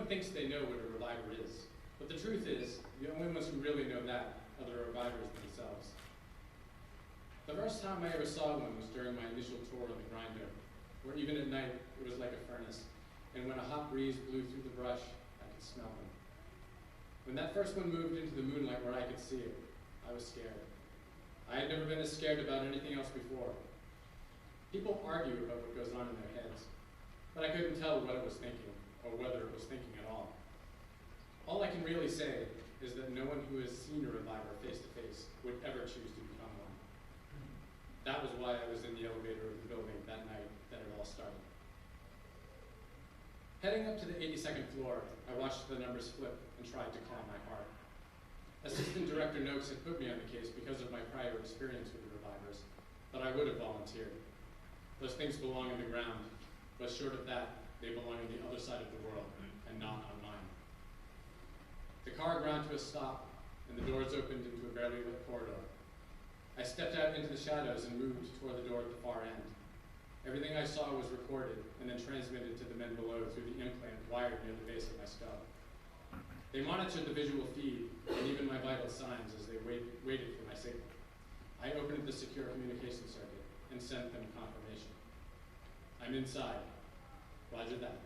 Everyone thinks they know what a reviver is, but the truth is, the only ones who really know that are the revivers themselves. The first time I ever saw one was during my initial tour on the grinder, where even at night it was like a furnace, and when a hot breeze blew through the brush, I could smell them. When that first one moved into the moonlight where I could see it, I was scared. I had never been as scared about anything else before. People argue about what goes on in their heads, but I couldn't tell what it was thinking, or whether it was thinking at all. All I can really say is that no one who has seen a reviver face to face would ever choose to become one. That was why I was in the elevator of the building that night that it all started. Heading up to the 82nd floor, I watched the numbers flip and tried to calm my heart. Assistant Director Noakes had put me on the case because of my prior experience with the revivers, but I would have volunteered. Those things belong in the ground, but short of that, they belong on the other side of the world and not on mine. The car ground to a stop, and the doors opened into a barely lit corridor. I stepped out into the shadows and moved toward the door at the far end. Everything I saw was recorded and then transmitted to the men below through the implant wired near the base of my skull. They monitored the visual feed and even my vital signs as they waited for my signal. I opened the secure communication circuit and sent them confirmation. I'm inside. Roger that.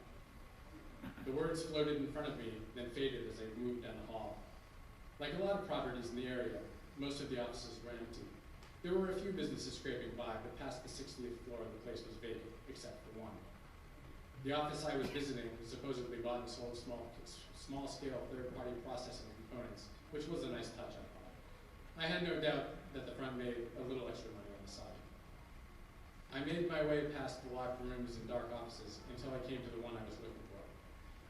The words floated in front of me, then faded as I moved down the hall. Like a lot of properties in the area, most of the offices were empty. There were a few businesses scraping by, but past the 60th floor, the place was vacant, except for one. The office I was visiting supposedly bought and sold small-scale third-party processing components, which was a nice touch, I thought. I had no doubt that the front made a little extra money on the side. I made my way past the locked rooms and dark offices until I came to the one I was looking for.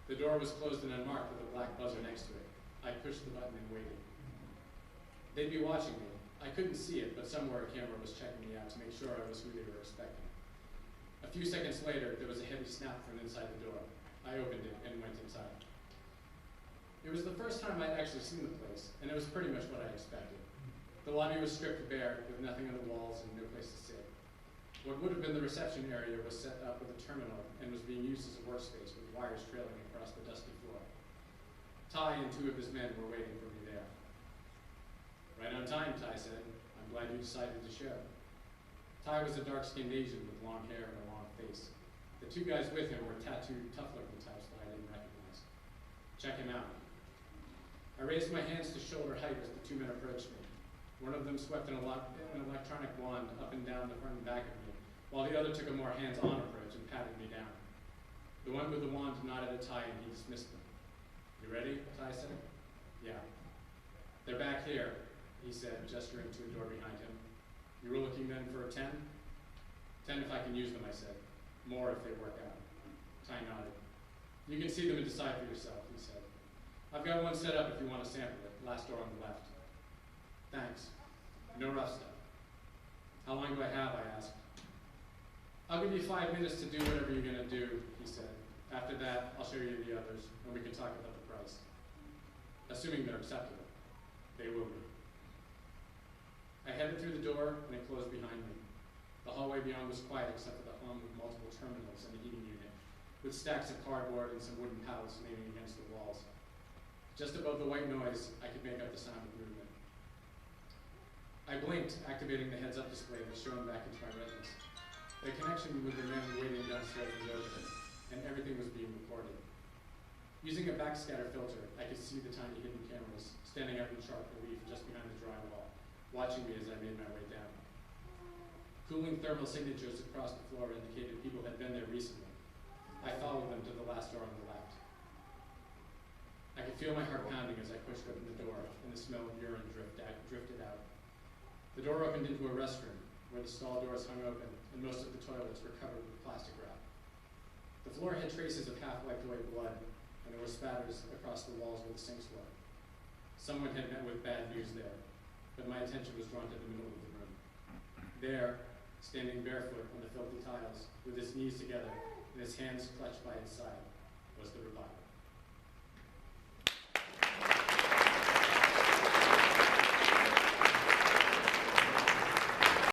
The door was closed and unmarked with a black buzzer next to it. I pushed the button and waited. They'd be watching me. I couldn't see it, but somewhere a camera was checking me out to make sure I was who they were expecting. A few seconds later, there was a heavy snap from inside the door. I opened it and went inside. It was the first time I'd actually seen the place, and it was pretty much what I expected. The lobby was stripped bare, with nothing on the walls and no place to sit. What would have been the reception area was set up with a terminal and was being used as a workspace with wires trailing across the dusty floor. Ty and two of his men were waiting for me there. Right on time, Ty said. I'm glad you decided to show. Ty was a dark-skinned Asian with long hair and a long face. The two guys with him were tattooed, tough-looking types that I didn't recognize. Check him out. I raised my hands to shoulder height as the two men approached me. One of them swept an electronic wand up and down the front and back of me, while the other took a more hands-on approach and patted me down. The one with the wand nodded at Ty and he dismissed them. You ready? Ty said. Yeah. They're back here, he said, gesturing to a door behind him. You were looking then for a 10? 10 if I can use them, I said. More if they work out. Ty nodded. You can see them and decide for yourself, he said. I've got one set up if you want to sample it. Last door on the left. Thanks. No rough stuff. How long do I have, I asked. I'll give you 5 minutes to do whatever you're going to do, he said. After that, I'll show you the others, and we can talk about the price. Assuming they're acceptable. They will be. I headed through the door, and it closed behind me. The hallway beyond was quiet except for the hum of multiple terminals and a heating unit, with stacks of cardboard and some wooden pallets leaning against the walls. Just above the white noise, I could make out the sound of movement. I blinked, activating the heads-up display that shone back into my retinas. The connection with the men waiting downstairs was open, and everything was being recorded. Using a backscatter filter, I could see the tiny hidden cameras standing out in sharp relief just behind the drywall, watching me as I made my way down. Cooling thermal signatures across the floor indicated people had been there recently. I followed them to the last door on the left. I could feel my heart pounding as I pushed open the door, and the smell of urine drifted out. The door opened into a restroom, where the stall doors hung open, and most of the toilets were covered with plastic wrap. The floor had traces of half-wiped away blood, and there were spatters across the walls where the sinks were. Someone had met with bad news there, but my attention was drawn to the middle of the room. There, standing barefoot on the filthy tiles, with his knees together and his hands clutched by his side,